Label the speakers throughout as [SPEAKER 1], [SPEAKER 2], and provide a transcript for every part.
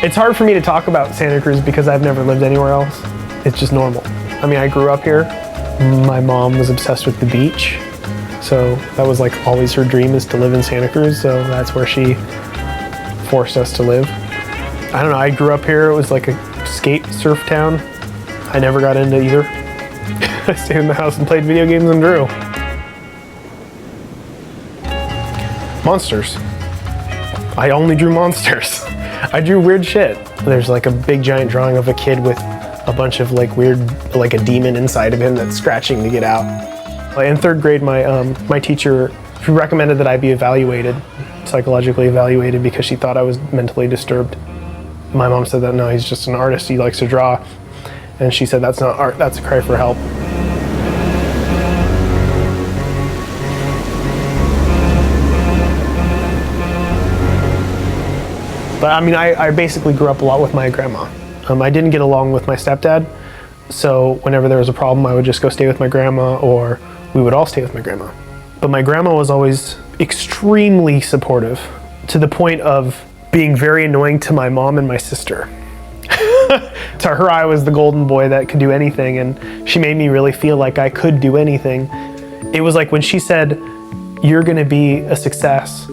[SPEAKER 1] It's hard for me to talk about Santa Cruz because I've never lived anywhere else. It's just normal. I mean, I grew up here. My mom was obsessed with the beach. So that was like always her dream, is to live in Santa Cruz. So that's where she forced us to live. I don't know, I grew up here. It was like a skate surf town. I never got into either. I stayed in the house and played video games and drew. Monsters. I only drew monsters. I drew weird shit. There's like a big giant drawing of a kid with a bunch of like weird, like a demon inside of him that's scratching to get out. In third grade, my teacher recommended that I be evaluated, psychologically evaluated, because she thought I was mentally disturbed. My mom said that no, he's just an artist, he likes to draw. And she said that's not art, that's a cry for help. But I mean, I basically grew up a lot with my grandma. I didn't get along with my stepdad, so whenever there was a problem, I would just go stay with my grandma, or we would all stay with my grandma. But my grandma was always extremely supportive, to the point of being very annoying to my mom and my sister. To her, I was the golden boy that could do anything, and she made me really feel like I could do anything. It was like when she said, "You're gonna be a success,"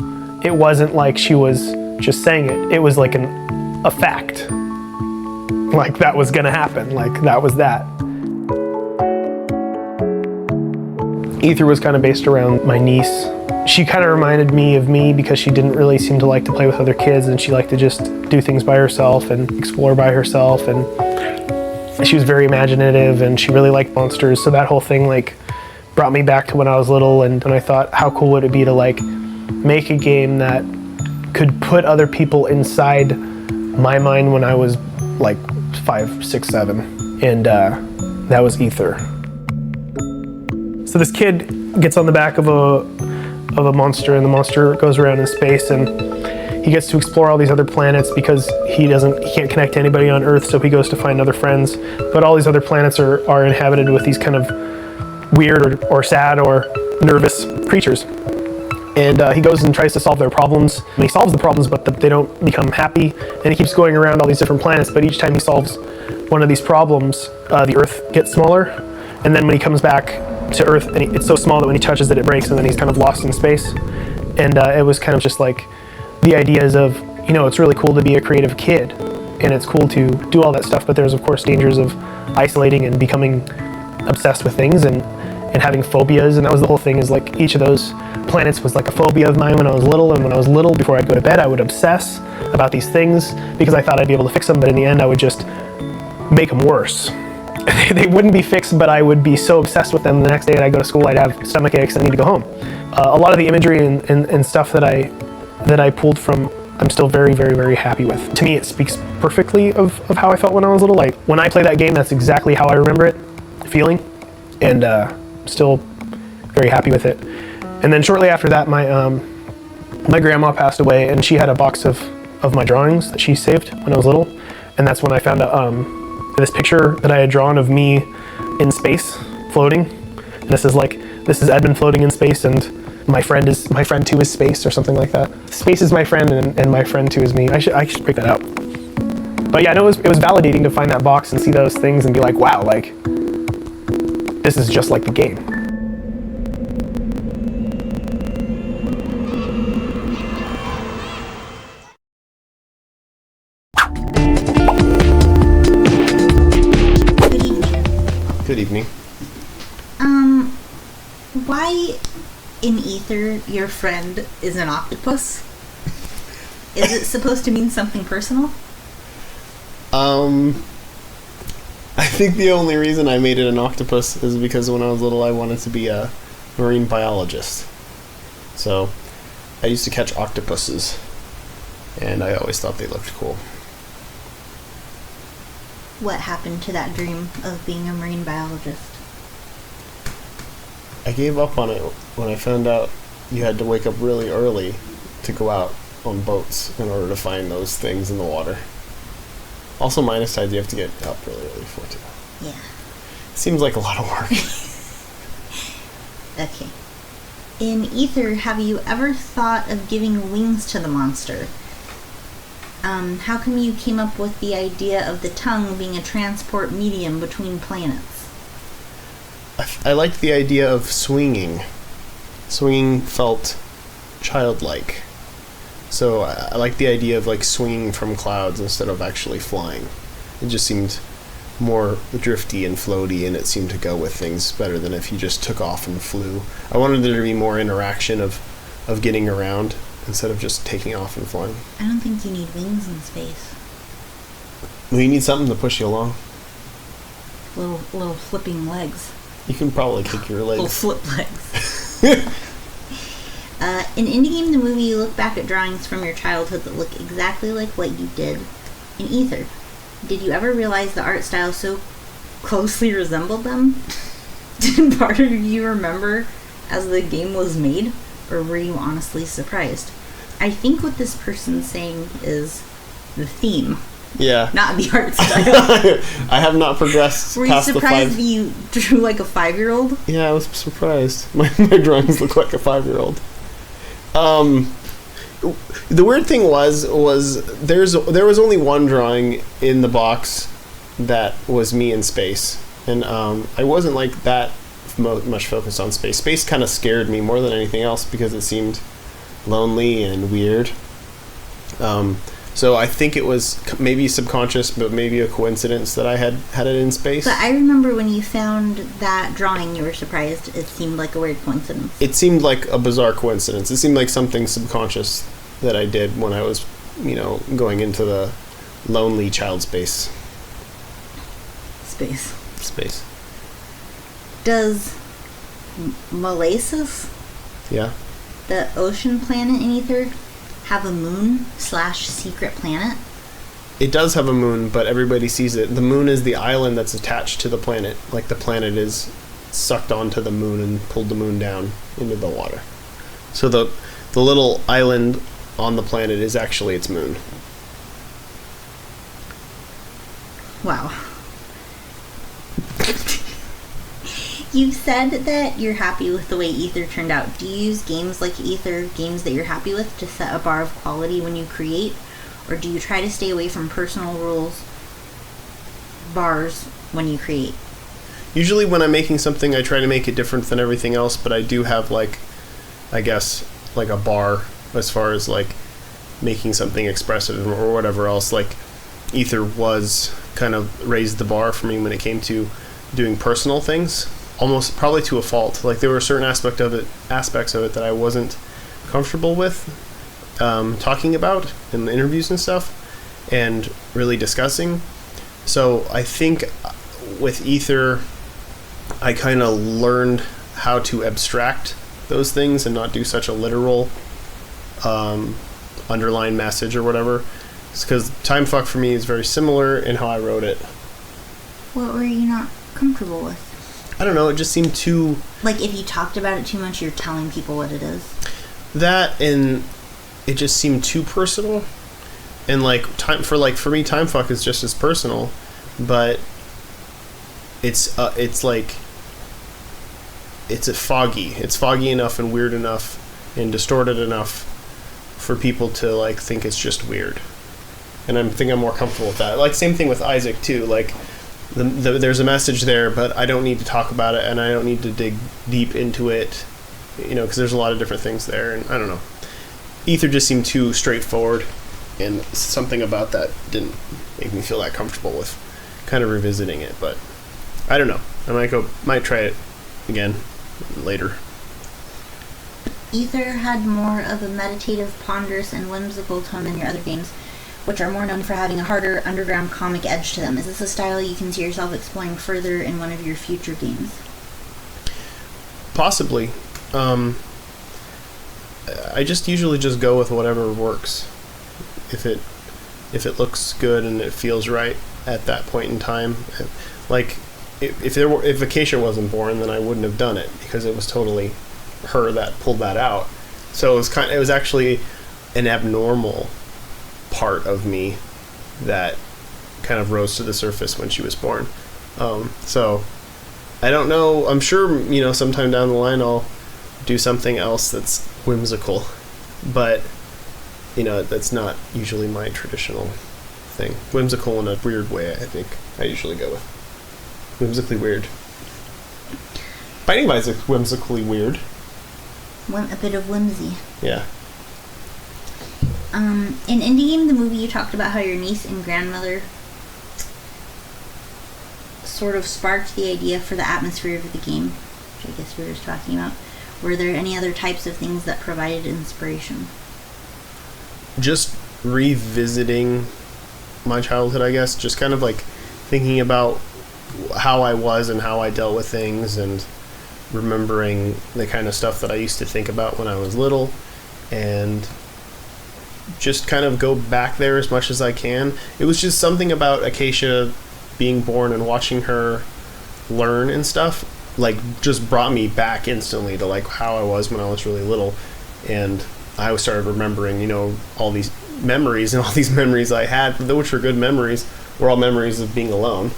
[SPEAKER 1] it wasn't like she was just saying it. It was like a fact. Like that was gonna happen, like that was that. Aether was kind of based around my niece. She kind of reminded me of me because she didn't really seem to like to play with other kids, and she liked to just do things by herself and explore by herself, and she was very imaginative, and she really liked monsters. So that whole thing like brought me back to when I was little, and I thought, how cool would it be to like make a game that could put other people inside my mind when I was like 5, 6, 7, and that was Aether. So this kid gets on the back of a monster, and the monster goes around in space, and he gets to explore all these other planets because he can't connect to anybody on Earth, so he goes to find other friends. But all these other planets are inhabited with these kind of weird or sad or nervous creatures. And he goes and tries to solve their problems. And he solves the problems, but they don't become happy. And he keeps going around all these different planets, but each time he solves one of these problems, the Earth gets smaller. And then when he comes back to Earth, and it's so small that when he touches it, it breaks, and then he's kind of lost in space. And it was kind of just like the ideas of, you know, it's really cool to be a creative kid, and it's cool to do all that stuff, but there's of course dangers of isolating and becoming obsessed with things and having phobias. And that was the whole thing, is like each of those planets was like a phobia of mine when I was little. And when I was little, before I'd go to bed, I would obsess about these things because I thought I'd be able to fix them, but in the end I would just make them worse. They wouldn't be fixed, but I would be so obsessed with them. The next day that I go to school, I'd have stomach aches and I need to go home. A lot of the imagery and stuff that I pulled from, I'm still very, very, very happy with. To me, it speaks perfectly of how I felt when I was little. Like when I play that game, that's exactly how I remember it feeling, and still very happy with it. And then shortly after that, my grandma passed away, and she had a box of my drawings that she saved when I was little, and that's when I found out this picture that I had drawn of me in space floating. And this is Edmund floating in space, and my friend too is space, or something like that. Space is my friend, and my friend too is me. I should break that out. But yeah, no, it was validating to find that box and see those things and be like, wow, like this is just like the game.
[SPEAKER 2] Good evening.
[SPEAKER 3] Why in Aether your friend is an octopus? Is it supposed to mean something personal?
[SPEAKER 2] I think the only reason I made it an octopus is because when I was little I wanted to be a marine biologist. So I used to catch octopuses, and I always thought they looked cool.
[SPEAKER 3] What happened to that dream of being a marine biologist?
[SPEAKER 2] I gave up on it when I found out you had to wake up really early to go out on boats in order to find those things in the water. Also, minus tides, you have to get up really early for too.
[SPEAKER 3] Yeah.
[SPEAKER 2] Seems like a lot of work.
[SPEAKER 3] Okay. In Aether, have you ever thought of giving wings to the monster? How come you came up with the idea of the tongue being a transport medium between planets?
[SPEAKER 2] I liked the idea of swinging. Swinging felt childlike. So I like the idea of like swinging from clouds instead of actually flying. It just seemed more drifty and floaty, and it seemed to go with things better than if you just took off and flew. I wanted there to be more interaction of getting around instead of just taking off and flying.
[SPEAKER 3] I don't think you need wings in space.
[SPEAKER 2] Well, you need something to push you along.
[SPEAKER 3] Little flipping legs.
[SPEAKER 2] You can probably kick your
[SPEAKER 3] Little
[SPEAKER 2] legs.
[SPEAKER 3] flip legs. In Indie Game the Movie, you look back at drawings from your childhood that look exactly like what you did in Aether. Did you ever realize the art style so closely resembled them? Did part of you remember as the game was made? Or were you honestly surprised? I think what this person's saying is the theme,
[SPEAKER 2] Yeah.
[SPEAKER 3] not the art style.
[SPEAKER 2] I have not progressed
[SPEAKER 3] Were you
[SPEAKER 2] past the
[SPEAKER 3] surprised
[SPEAKER 2] 5.
[SPEAKER 3] that you drew like a 5-year-old?
[SPEAKER 2] Yeah, I was surprised. My drawings look like a 5-year-old. The weird thing was there was only one drawing in the box that was me in space, and I wasn't like that much focused on space. Space kind of scared me more than anything else because it seemed lonely and weird. So I think it was maybe subconscious, but maybe a coincidence that I had it in space.
[SPEAKER 3] But I remember when you found that drawing, you were surprised. It seemed like a weird coincidence.
[SPEAKER 2] It seemed like a bizarre coincidence. It seemed like something subconscious that I did when I was, going into the lonely child space. Space.
[SPEAKER 3] Does Molasses,
[SPEAKER 2] Yeah.
[SPEAKER 3] the ocean planet in Aether, have a moon/secret planet?
[SPEAKER 2] It does have a moon, but everybody sees it. The moon is the island that's attached to the planet. Like the planet is sucked onto the moon and pulled the moon down into the water. So the little island on the planet is actually its moon.
[SPEAKER 3] Wow. You've said that you're happy with the way Aether turned out. Do you use games like Aether, games that you're happy with, to set a bar of quality when you create? Or do you try to stay away from personal rules, bars, when you create?
[SPEAKER 2] Usually when I'm making something, I try to make it different than everything else, but I do have a bar as far as like making something expressive or whatever else. Like Aether was kind of raised the bar for me when it came to doing personal things, almost probably to a fault. Like there were certain aspects of it that I wasn't comfortable with talking about in the interviews and stuff and really discussing. So I think with Aether I kind of learned how to abstract those things and not do such a literal underline message or whatever. It's because Time Fuck for me is very similar in how I wrote it.
[SPEAKER 3] What were you not comfortable with?
[SPEAKER 2] I don't know, it just seemed too...
[SPEAKER 3] Like if you talked about it too much, you're telling people what it is?
[SPEAKER 2] That, and it just seemed too personal. And for me, Time Fuck is just as personal, but it's foggy. It's foggy enough and weird enough and distorted enough for people to like think it's just weird. And I think I'm more comfortable with that. Like same thing with Isaac too. Like there's a message there, but I don't need to talk about it and I don't need to dig deep into it, because there's a lot of different things there. And I don't know. Aether just seemed too straightforward, and something about that didn't make me feel that comfortable with kind of revisiting it. But I don't know. I might try it again later.
[SPEAKER 3] Aether had more of a meditative, ponderous, and whimsical tone than your other games, which are more known for having a harder, underground comic edge to them. Is this a style you can see yourself exploring further in one of your future games?
[SPEAKER 2] Possibly. I just usually just go with whatever works. If it looks good and it feels right at that point in time. Like if Acacia wasn't born, then I wouldn't have done it because it was totally her that pulled that out. So it was actually an abnormal part of me that kind of rose to the surface when she was born. So I don't know. I'm sure sometime down the line I'll do something else that's whimsical, but that's not usually my traditional thing. Whimsical in a weird way, I think I usually go with. Whimsically weird. Binding of Isaac's whimsically weird.
[SPEAKER 3] A bit of whimsy.
[SPEAKER 2] Yeah.
[SPEAKER 3] In Indie Game the Movie, you talked about how your niece and grandmother sort of sparked the idea for the atmosphere of the game, which I guess we were just talking about. Were there any other types of things that provided inspiration?
[SPEAKER 2] Just revisiting my childhood, I guess. Just kind of like thinking about how I was and how I dealt with things, and remembering the kind of stuff that I used to think about when I was little, and just kind of go back there as much as I can. It was just something about Acacia being born and watching her learn and stuff, like, just brought me back instantly to like how I was when I was really little. And I started remembering, all these memories, and all these memories I had, which were good memories, were all memories of being alone.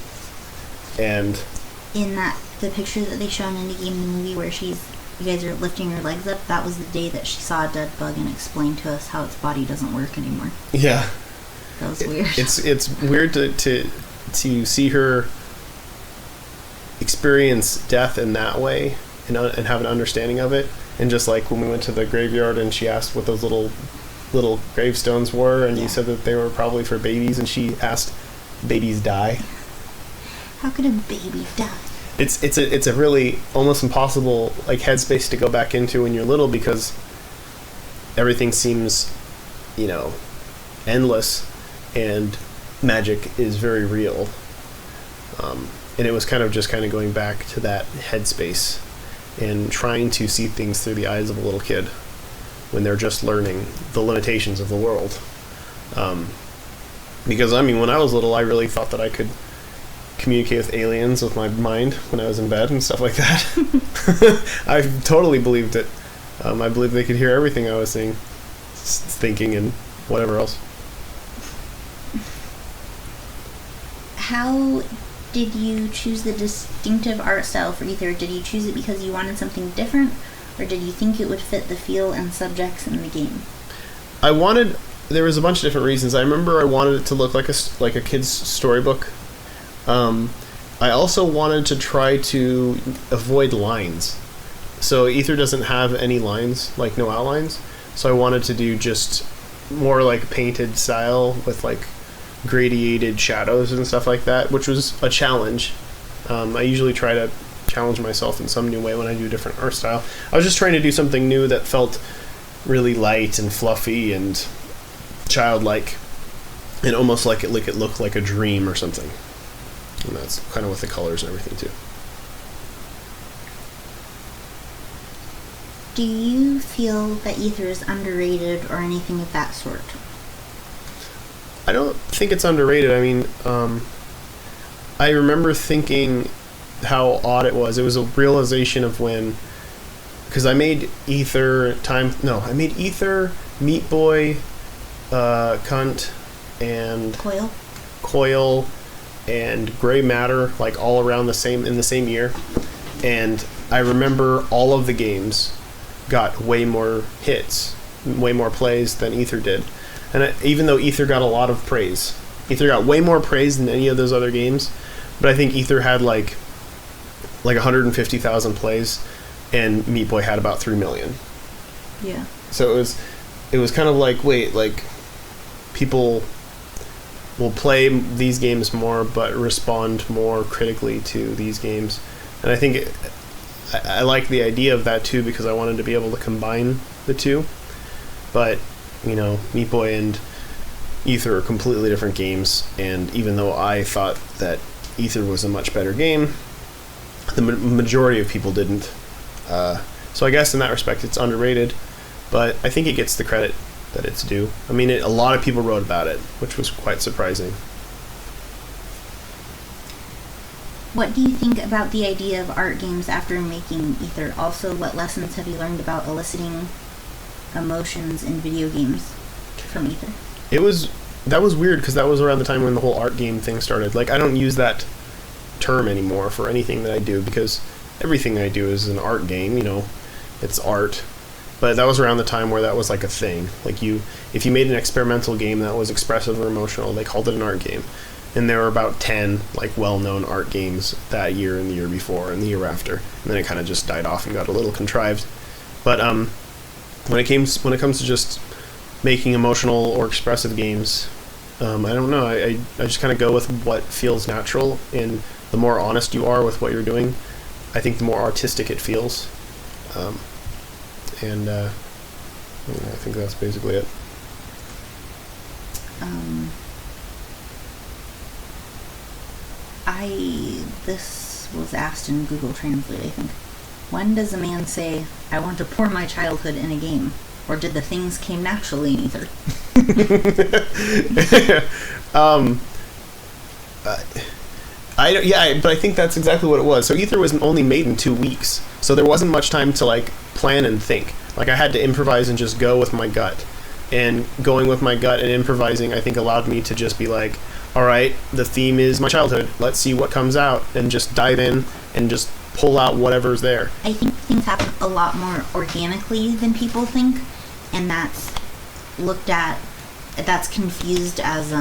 [SPEAKER 2] And
[SPEAKER 3] in the picture that they show in Indie Game the Movie where you guys are lifting her legs up, that was the day that she saw a dead bug and explained to us how its body doesn't work anymore.
[SPEAKER 2] Yeah.
[SPEAKER 3] That was weird.
[SPEAKER 2] It's weird to see her experience death in that way, and have an understanding of it. And just like when we went to the graveyard and she asked what those little gravestones were, and you said that they were probably for babies, and she asked, babies die?
[SPEAKER 3] How could a baby die?
[SPEAKER 2] It's a really almost impossible like headspace to go back into when you're little, because everything seems, endless, and magic is very real. And it was kind of going back to that headspace and trying to see things through the eyes of a little kid when they're just learning the limitations of the world. Because when I was little, I really thought that I could communicate with aliens with my mind when I was in bed and stuff like that. I totally believed it. I believed they could hear everything I was saying, thinking, and whatever else.
[SPEAKER 3] How did you choose the distinctive art style for Aether? Did you choose it because you wanted something different, or did you think it would fit the feel and subjects in the game?
[SPEAKER 2] There was a bunch of different reasons. I remember I wanted it to look like a kid's storybook. I also wanted to try to avoid lines. So Aether doesn't have any lines, like no outlines. So I wanted to do just more like painted style with like gradiated shadows and stuff like that, which was a challenge. I usually try to challenge myself in some new way when I do a different art style. I was just trying to do something new that felt really light and fluffy and childlike, and almost like it looked like a dream or something. And that's kind of with the colors and everything too.
[SPEAKER 3] Do you feel that Aether is underrated or anything of that sort?
[SPEAKER 2] I don't think it's underrated. I remember thinking how odd it was. It was a realization of because I made Aether, Meat Boy, Cunt, and Coil, and Gray Matter, like all around in the same year. And I remember all of the games got way more hits, way more plays than Aether did. And even though Aether got a lot of praise, Aether got way more praise than any of those other games, but I think Aether had like 150,000 plays, and Meat Boy had about 3 million.
[SPEAKER 3] Yeah.
[SPEAKER 2] So it was kind of like, people will play these games more, but respond more critically to these games. And I think I like the idea of that too, because I wanted to be able to combine the two. But Meat Boy and Aether are completely different games, and even though I thought that Aether was a much better game, the majority of people didn't. So I guess in that respect it's underrated, but I think it gets the credit that it's due. A lot of people wrote about it, which was quite surprising.
[SPEAKER 3] What do you think about the idea of art games after making Aether? Also, what lessons have you learned about eliciting emotions in video games from Aether?
[SPEAKER 2] That was weird, because that was around the time when the whole art game thing started. Like, I don't use that term anymore for anything that I do, because everything I do is an art game. It's art, But that was around the time where that was like a thing. Like if you made an experimental game that was expressive or emotional, they called it an art game. And there were about 10 like well-known art games that year and the year before and the year after. And then it kind of just died off and got a little contrived. But when it comes to just making emotional or expressive games, I don't know. I just kind of go with what feels natural, and the more honest you are with what you're doing, I think the more artistic it feels. I think that's basically it.
[SPEAKER 3] This was asked in Google Translate, I think. When does a man say, "I want to pour my childhood in a game"? Or did the things came naturally in Aether?
[SPEAKER 2] But I think that's exactly what it was. So Aether was only made in 2 weeks, so there wasn't much time to like plan and think. Like I had to improvise and just go with my gut. And going with my gut and improvising, I think, allowed me to just be like, all right, the theme is my childhood. Let's see what comes out, and just dive in and just pull out whatever's there.
[SPEAKER 3] I think things happen a lot more organically than people think, and that's confused as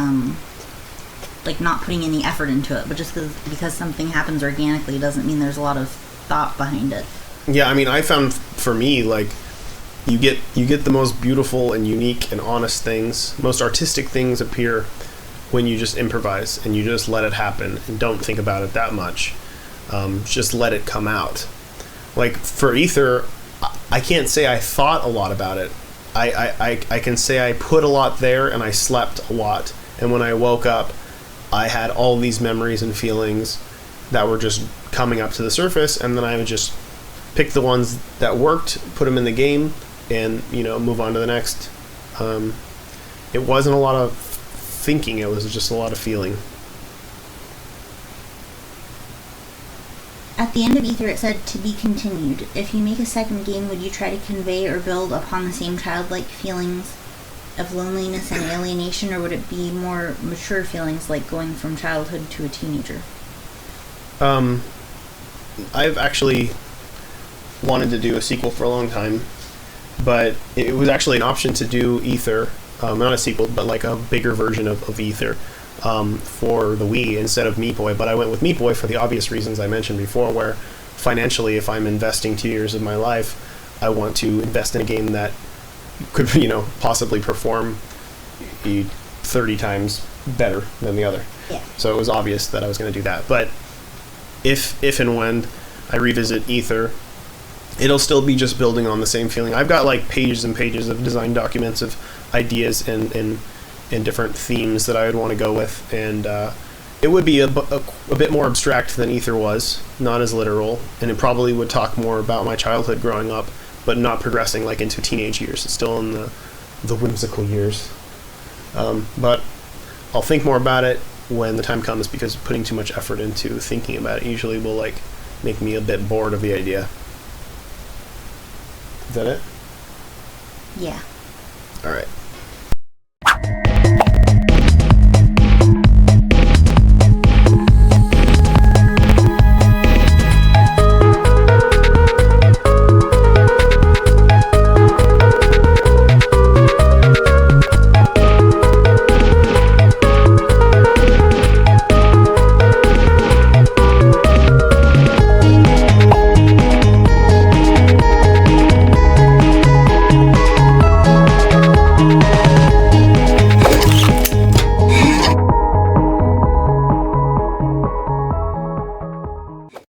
[SPEAKER 3] like not putting any effort into it. But just because something happens organically doesn't mean there's a lot of thought behind it.
[SPEAKER 2] Yeah, I mean, I found for me, like, you get the most beautiful and unique and honest things, most artistic things appear when you just improvise and you just let it happen and don't think about it that much. Just let it come out. Like for Aether, I can't say I thought a lot about it. I can say I put a lot there and I slept a lot. And when I woke up, I had all these memories and feelings that were just coming up to the surface, and then I would just pick the ones that worked, put them in the game, and move on to the next. It wasn't a lot of thinking, it was just a lot of feeling.
[SPEAKER 3] At the end of Aether, it said, "To be continued. If you make a second game, would you try to convey or build upon the same childlike feelings of loneliness and alienation, or would it be more mature feelings like going from childhood to a teenager?"
[SPEAKER 2] I've actually wanted to do a sequel for a long time, but it was actually an option to do Aether, not a sequel, but like a bigger version of Aether, for the Wii instead of Meat Boy. But I went with Meat Boy for the obvious reasons I mentioned before, where financially, if I'm investing 2 years of my life, I want to invest in a game that could, possibly perform 30 times better than the other.
[SPEAKER 3] Yeah.
[SPEAKER 2] So it was obvious that I was going to do that. But if and when I revisit Aether, it'll still be just building on the same feeling. I've got like pages and pages of design documents of ideas and different themes that I would want to go with, and it would be a bit more abstract than Aether was, not as literal, and it probably would talk more about my childhood growing up, but not progressing like into teenage years. It's still in the whimsical years. But I'll think more about it when the time comes, because putting too much effort into thinking about it usually will like make me a bit bored of the idea. Is that it?
[SPEAKER 3] Yeah.
[SPEAKER 2] All right.